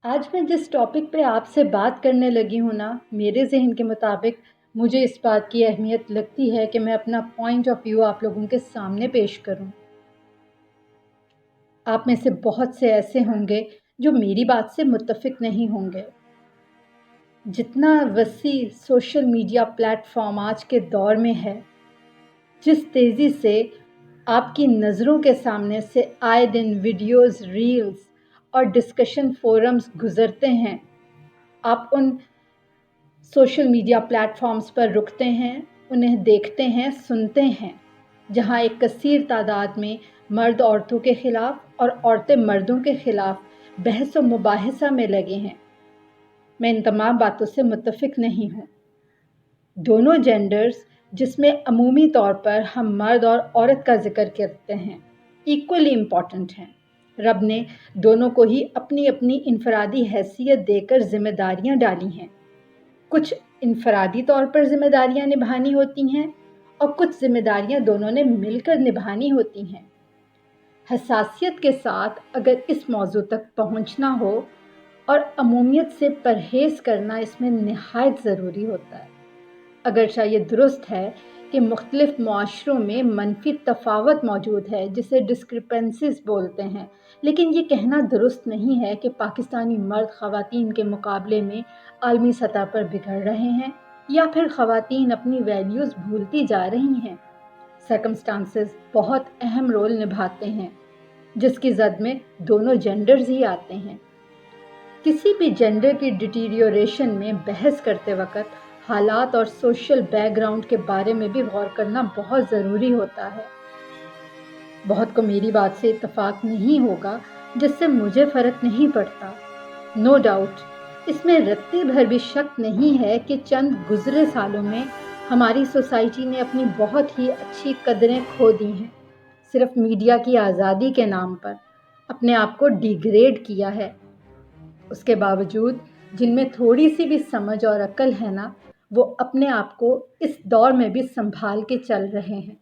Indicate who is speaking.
Speaker 1: आज मैं जिस टॉपिक पे आपसे बात करने लगी हूँ ना, मेरे ज़हन के मुताबिक मुझे इस बात की अहमियत लगती है कि मैं अपना पॉइंट ऑफ व्यू आप लोगों के सामने पेश करूँ। आप में से बहुत से ऐसे होंगे जो मेरी बात से मुत्तफ़िक नहीं होंगे। जितना वसी सोशल मीडिया प्लेटफ़ॉर्म आज के दौर में है, जिस तेज़ी से आपकी नज़रों के सामने से आए दिन वीडियोज़, रील्स और डिस्कशन फोरम्स गुज़रते हैं, आप उन सोशल मीडिया प्लेटफॉर्म्स पर रुकते हैं, उन्हें देखते हैं, सुनते हैं, जहां एक कसीर तादाद में मर्द औरतों के ख़िलाफ़ और औरतें मर्दों के ख़िलाफ़ बहस व मुबाहिसा में लगे हैं। मैं इन तमाम बातों से मुत्तफ़िक नहीं हूँ। दोनों जेंडर्स, जिसमें अमूमी तौर पर हम मर्द और औरत का ज़िक्र करते हैं, इक्वली इम्पॉर्टेंट हैं। रब ने दोनों को ही अपनी अपनी इनफरादी हैसियत देकर ज़िम्मेदारियाँ डाली हैं। कुछ इनफरादी तौर पर ज़िम्मेदारियाँ निभानी होती हैं और कुछ ज़िम्मेदारियाँ दोनों ने मिलकर निभानी होती हैं। हसासियत के साथ अगर इस मौजू तक पहुँचना हो और अमूमियत से परहेज़ करना इसमें निहायत ज़रूरी होता है। अगरचे ये दुरुस्त है कि मुख्तलिफ़ मुआशरों में मनफी तफ़ावत मौजूद है, जिसे डिस्क्रिपेंसीज़ बोलते हैं, लेकिन ये कहना दुरुस्त नहीं है कि पाकिस्तानी मर्द ख़वातीन के मुकाबले में आलमी सतह पर बिगड़ रहे हैं या फिर ख़वातीन अपनी वैल्यूज़ भूलती जा रही हैं। सर्कमस्टांसेस बहुत अहम रोल निभाते हैं, जिसकी ज़द में दोनों जेंडर्स ही आते हैं। किसी भी जेंडर की डिटीरियोरेशन में बहस करते वक़्त हालात और सोशल बैकग्राउंड के बारे में भी गौर करना बहुत ज़रूरी होता है। बहुत को मेरी बात से इत्तफ़ाक़ नहीं होगा, जिससे मुझे फ़र्क नहीं पड़ता। नो डाउट इसमें रत्ती भर भी शक नहीं है कि चंद गुज़रे सालों में हमारी सोसाइटी ने अपनी बहुत ही अच्छी कदरें खो दी हैं। सिर्फ़ मीडिया की आज़ादी के नाम पर अपने आप को डिग्रेड किया है। उसके बावजूद जिनमें थोड़ी सी भी समझ और अक्ल है ना, वो अपने आप को इस दौर में भी संभाल के चल रहे हैं।